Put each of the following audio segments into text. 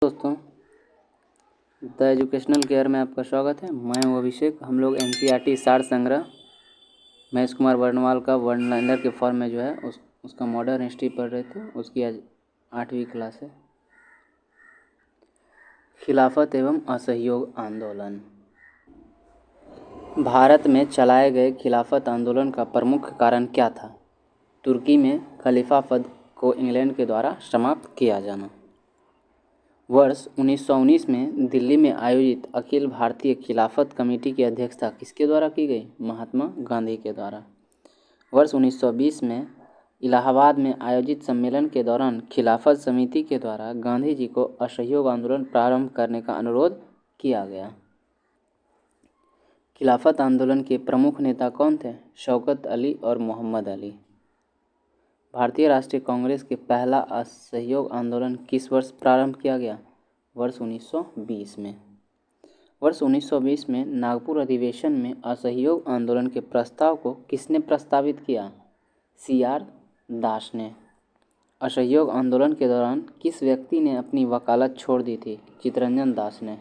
दोस्तों, the educational care में आपका स्वागत है। मैं हूं अभिषेक। हम लोग एनसीईआरटी सार संग्रह महेश कुमार वर्णवाल का वर्णलाइनर के फॉर्म में जो है उसका मॉडर्न हिस्ट्री पढ़ रहे थे। उसकी आज 8वीं क्लास है। खिलाफत एवं असहयोग आंदोलन। भारत में चलाए गए खिलाफत आंदोलन का प्रमुख कारण क्या था? तुर्की में खलीफा पद को इंग्लैंड के द्वारा समाप्त किया जाना। वर्ष 1919 में दिल्ली में आयोजित अखिल भारतीय खिलाफत कमेटी की अध्यक्षता किसके द्वारा की गई? महात्मा गांधी के द्वारा। वर्ष 1920 में इलाहाबाद में आयोजित सम्मेलन के दौरान खिलाफत समिति के द्वारा गांधी जी को असहयोग आंदोलन प्रारंभ करने का अनुरोध किया गया। खिलाफत आंदोलन के प्रमुख नेता कौन थे? शौकत अली और मोहम्मद अली। भारतीय राष्ट्रीय कांग्रेस के पहला असहयोग आंदोलन किस वर्ष प्रारंभ किया गया? वर्ष 1920 में। वर्ष 1920 में नागपुर अधिवेशन में असहयोग आंदोलन के प्रस्ताव को किसने प्रस्तावित किया? CR दास ने। असहयोग आंदोलन के दौरान किस व्यक्ति ने अपनी वकालत छोड़ दी थी? चित्तरंजन दास ने।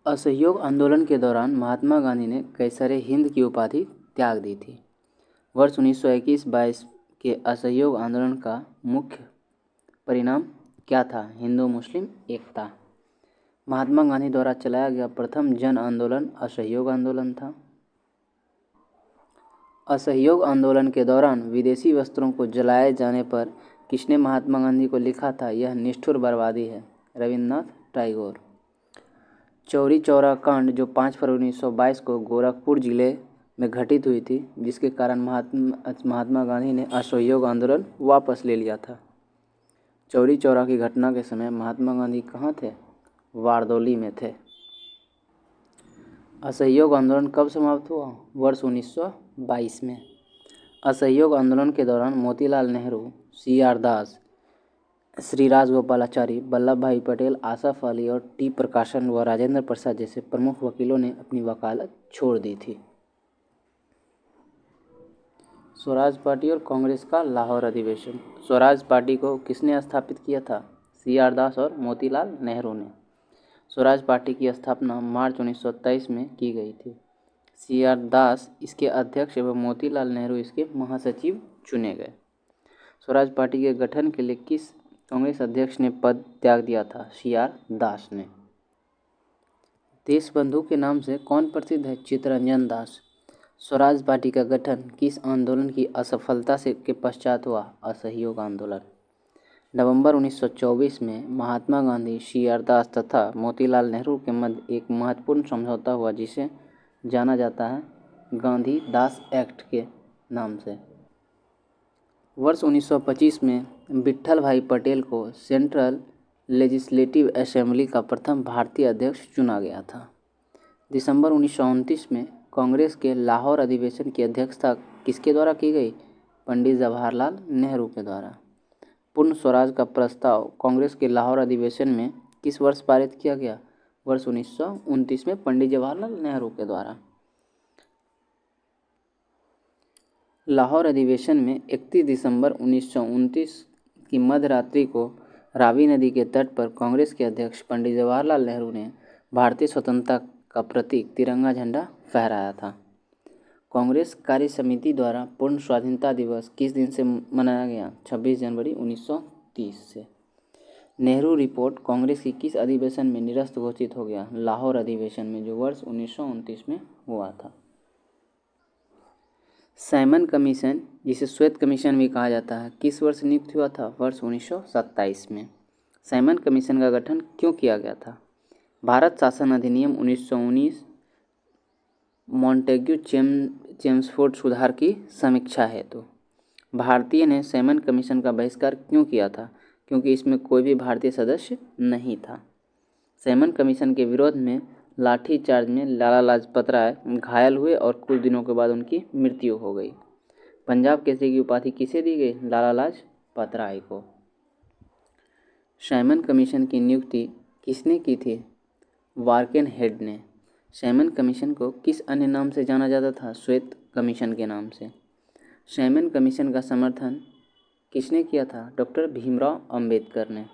असहयोग आंदोलन के दौरान महात्मा गांधी ने कैसरे हिंद की उपाधि त्याग दी थी। वर्ष 1921-22 के असहयोग आंदोलन का मुख्य परिणाम क्या था? हिंदू मुस्लिम एकता। महात्मा गांधी द्वारा चलाया गया प्रथम जन आंदोलन असहयोग आंदोलन था। असहयोग आंदोलन के दौरान विदेशी वस्त्रों को जलाए जाने पर किसने महात्मा गांधी को लिखा था? यह निष्ठुर बर्बादी है। रविन्द्रनाथ टैगोर। चौरी चौरा कांड जो 5 फरवरी 1922 को गोरखपुर जिले में घटित हुई थी, जिसके कारण महात्मा गांधी ने असहयोग आंदोलन वापस ले लिया था। चौरी चौरा की घटना के समय महात्मा गांधी कहाँ थे? वारदौली में थे। असहयोग आंदोलन कब समाप्त हुआ? वर्ष 1922 में। असहयोग आंदोलन के दौरान मोतीलाल नेहरू, CR दास, श्री राजगोपालाचारी, वल्लभ भाई पटेल, आसफ अली और T प्रकाशन व राजेंद्र प्रसाद जैसे प्रमुख वकीलों ने अपनी वकालत छोड़ दी थी। स्वराज पार्टी और कांग्रेस का लाहौर अधिवेशन। स्वराज पार्टी को किसने स्थापित किया था? CR दास और मोतीलाल नेहरू ने। स्वराज पार्टी की स्थापना मार्च 1923 में की गई थी। CR दास इसके अध्यक्ष एवं मोतीलाल नेहरू इसके महासचिव चुने गए। स्वराज पार्टी के गठन के लिए किस कांग्रेस अध्यक्ष ने पद त्याग दिया था? CR दास ने। देशबंधु के नाम से कौन प्रसिद्ध है? चित्तरंजन दास। स्वराज पार्टी का गठन किस आंदोलन की असफलता के पश्चात हुआ? असहयोग आंदोलन। नवंबर 1924 में महात्मा गांधी, CR दास तथा मोतीलाल नेहरू के मध्य एक महत्वपूर्ण समझौता हुआ जिसे जाना जाता है गांधी दास एक्ट के नाम से। वर्ष 1925 में विट्ठल भाई पटेल को सेंट्रल लेजिस्लेटिव असेंबली का प्रथम भारतीय अध्यक्ष चुना गया था। दिसंबर 1929 में कांग्रेस के लाहौर अधिवेशन की अध्यक्षता किसके द्वारा की गई? पंडित जवाहरलाल नेहरू के द्वारा। पूर्ण स्वराज का प्रस्ताव कांग्रेस के लाहौर अधिवेशन में किस वर्ष पारित किया गया? वर्ष 1929 में पंडित जवाहरलाल नेहरू के द्वारा। लाहौर अधिवेशन में 31 दिसंबर 1929 की मध्यरात्रि को रावी नदी के तट पर कांग्रेस के अध्यक्ष पंडित जवाहरलाल नेहरू ने भारतीय स्वतंत्रता का प्रतीक तिरंगा झंडा फहराया था। कांग्रेस कार्य समिति द्वारा पूर्ण स्वाधीनता दिवस किस दिन से मनाया गया? 26 जनवरी 1930 से। नेहरू रिपोर्ट कांग्रेस की किस अधिवेशन में निरस्त घोषित हो गया? लाहौर अधिवेशन में, जो वर्ष 1929 में हुआ था। साइमन कमीशन, जिसे श्वेत कमीशन भी कहा जाता है, किस वर्ष नियुक्त हुआ था? वर्ष 1927 में। साइमन कमीशन का गठन क्यों किया गया था? भारत शासन अधिनियम 1919, मॉन्टेग्यू चेम्सफोर्ड सुधार की समीक्षा हेतु। भारतीय ने साइमन कमीशन का बहिष्कार क्यों किया था? क्योंकि इसमें कोई भी भारतीय सदस्य नहीं था। साइमन कमीशन के विरोध में लाठीचार्ज में लाला लाजपत राय घायल हुए और कुछ दिनों के बाद उनकी मृत्यु हो गई। पंजाब केसरी की उपाधि किसे दी गई? लाला लाजपत राय को। साइमन कमीशन की नियुक्ति किसने की थी? वार्केन हेड ने। साइमन कमीशन को किस अन्य नाम से जाना जाता था? श्वेत कमीशन के नाम से। साइमन कमीशन का समर्थन किसने किया था? डॉक्टर भीमराव अंबेडकर ने।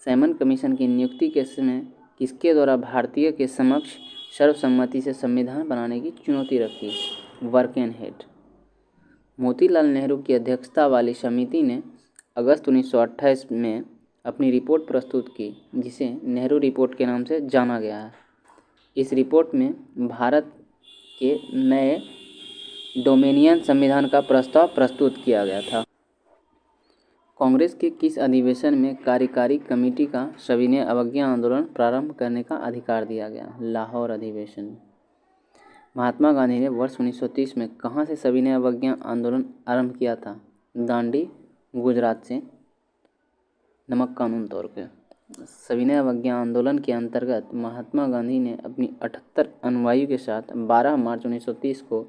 सैमन कमीशन की नियुक्ति के समय किसके द्वारा भारतीय के समक्ष सर्वसम्मति से संविधान बनाने की चुनौती रखी? बर्केनहेड। मोतीलाल नेहरू की अध्यक्षता वाली समिति ने अगस्त 1928 में अपनी रिपोर्ट प्रस्तुत की, जिसे नेहरू रिपोर्ट के नाम से जाना गया है। इस रिपोर्ट में भारत के नए डोमिनियन संविधान का प्रस्ताव प्रस्तुत किया गया था। कांग्रेस के किस अधिवेशन में कार्यकारी कमेटी का सविनय अवज्ञा आंदोलन प्रारंभ करने का अधिकार दिया गया? लाहौर अधिवेशन। महात्मा गांधी ने वर्ष 1930 में कहाँ से सविनय अवज्ञा आंदोलन आरंभ किया था? दांडी, गुजरात से। नमक कानून तौर पे सविनय अवज्ञा आंदोलन के अंतर्गत महात्मा गांधी ने अपनी 78 अनुयायियों के साथ 12 मार्च 1930 को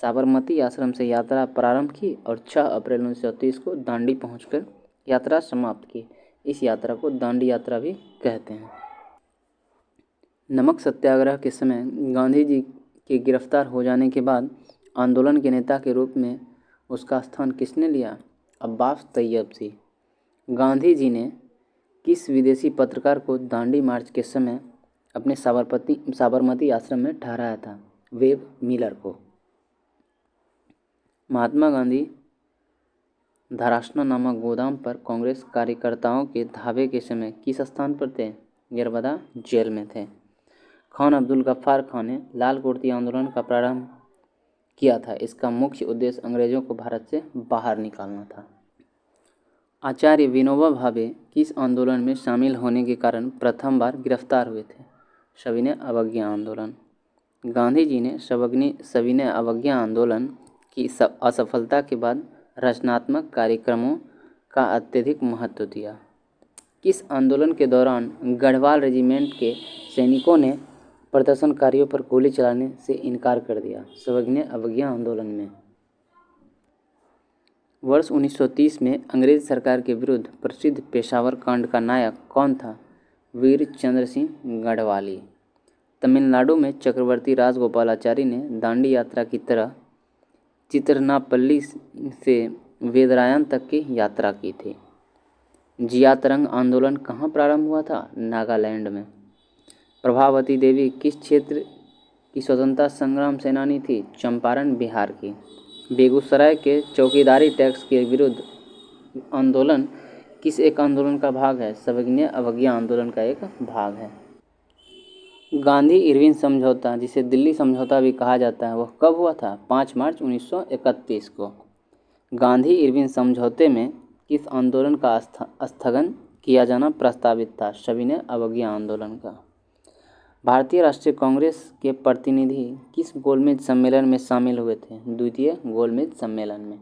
साबरमती आश्रम से यात्रा प्रारंभ की और 6 अप्रैल 1930 को दांडी पहुंचकर यात्रा समाप्त की। इस यात्रा को दांडी यात्रा भी कहते हैं। नमक सत्याग्रह के समय गांधी जी के गिरफ्तार हो जाने के बाद आंदोलन के नेता के रूप में उसका स्थान किसने लिया? अब्बास तैयब। गांधी जी ने किस विदेशी पत्रकार को दांडी मार्च के समय अपने साबरमती आश्रम में ठहराया था? वेब मिलर को। महात्मा गांधी धारासना नामक गोदाम पर कांग्रेस कार्यकर्ताओं के धावे के समय किस स्थान पर थे? यरबदा जेल में थे। खान अब्दुल गफ्फार खान ने लाल कुर्ती आंदोलन का प्रारंभ किया था। इसका मुख्य उद्देश्य अंग्रेजों को भारत से बाहर निकालना था। आचार्य विनोबा भावे किस आंदोलन में शामिल होने के कारण प्रथम बार गिरफ्तार हुए थे? सविनय अवज्ञा आंदोलन। गांधी जी ने सविनय अवज्ञा आंदोलन की असफलता के बाद रचनात्मक कार्यक्रमों का अत्यधिक महत्व दिया। किस आंदोलन के दौरान गढ़वाल रेजिमेंट के सैनिकों ने प्रदर्शनकारियों पर गोली चलाने से इनकार कर दिया? सविनय अवज्ञा आंदोलन में। वर्ष 1930 में अंग्रेज सरकार के विरुद्ध प्रसिद्ध पेशावर कांड का नायक कौन था? वीर चंद्र सिंह गढ़वाली। तमिलनाडु में चक्रवर्ती राजगोपालाचारी ने दांडी यात्रा की तरह चित्रनापल्ली से वेदरायन तक की यात्रा की थी। जियातरंग आंदोलन कहाँ प्रारंभ हुआ था? नागालैंड में। प्रभावती देवी किस क्षेत्र की स्वतंत्रता संग्राम सेनानी थी? चंपारण, बिहार की। बेगूसराय के चौकीदारी टैक्स के विरुद्ध आंदोलन किस एक आंदोलन का भाग है? सविनय अवज्ञा आंदोलन का एक भाग है। गांधी इरविन समझौता, जिसे दिल्ली समझौता भी कहा जाता है, वह कब हुआ था? 5 मार्च 1931 को। गांधी इरविन समझौते में किस आंदोलन का स्थगन किया जाना प्रस्तावित था? सविनय अवज्ञा आंदोलन का। भारतीय राष्ट्रीय कांग्रेस के प्रतिनिधि किस गोलमेज सम्मेलन में शामिल हुए थे? द्वितीय गोलमेज सम्मेलन में।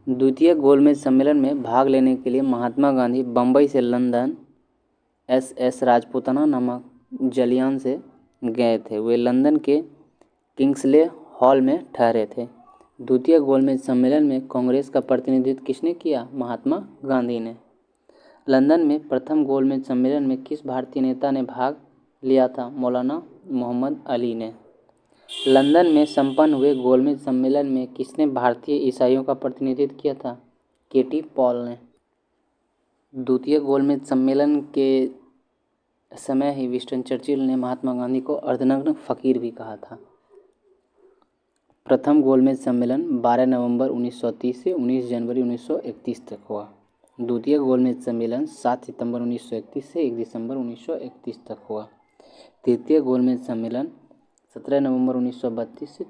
द्वितीय गोलमेज सम्मेलन में भाग लेने के लिए महात्मा गांधी बम्बई से लंदन SS राजपूताना नामक जलियान से गए थे। वे लंदन के किंग्सले हॉल में ठहरे थे। द्वितीय गोलमेज सम्मेलन में कांग्रेस का प्रतिनिधित्व किसने किया? महात्मा गांधी ने। लंदन में प्रथम गोलमेज सम्मेलन में किस भारतीय नेता ने भाग लिया था? मौलाना मोहम्मद अली ने। लंदन में संपन्न हुए गोलमेज सम्मेलन में किसने भारतीय ईसाइयों का प्रतिनिधित्व किया था? KT पॉल ने। द्वितीय गोलमेज सम्मेलन के समय ही विंस्टन चर्चिल ने महात्मा गांधी को अर्धनग्न फकीर भी कहा था। प्रथम गोलमेज सम्मेलन 12 नवंबर 1930 से 19 जनवरी 1931 तक हुआ। द्वितीय गोलमेज सम्मेलन 7 सितंबर 1931 से 1 दिसंबर 1931 तक हुआ। तृतीय गोलमेज सम्मेलन 17 नवंबर 1932 से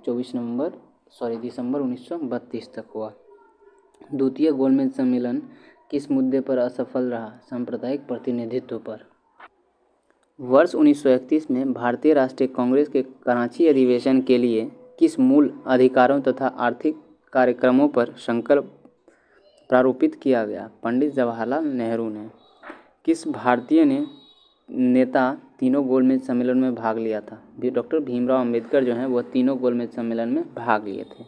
दिसंबर 1932 तक हुआ। द्वितीय गोलमेज सम्मेलन किस मुद्दे पर असफल रहा? सांप्रदायिक प्रतिनिधित्व पर। वर्ष 1931 में भारतीय राष्ट्रीय कांग्रेस के कराची अधिवेशन के लिए किस मूल अधिकारों तथा आर्थिक कार्यक्रमों पर संकल्प प्रारूपित किया गया? पंडित जवाहरलाल नेहरू ने। किस भारतीय नेता तीनों गोलमेज सम्मेलन में भाग लिया था? डॉक्टर भीमराव अंबेडकर जो हैं वह तीनों गोलमेज सम्मेलन में भाग लिए थे।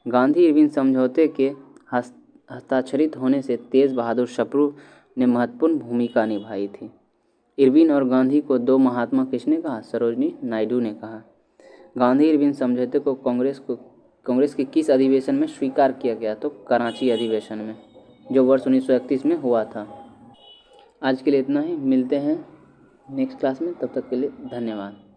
गांधी इरविन समझौते के हस्ताक्षरित होने से तेज बहादुर सप्रू ने महत्वपूर्ण भूमिका निभाई थी। इरविन और गांधी को दो महात्मा किसने कहा? सरोजिनी नायडू ने कहा। गांधी इरविन समझौते को कांग्रेस के किस अधिवेशन में स्वीकार किया गया? तो कराची अधिवेशन में, जो वर्ष 1931 में हुआ था। आज के लिए इतना ही, मिलते हैं नेक्स्ट क्लास में, तब तक के लिए धन्यवाद।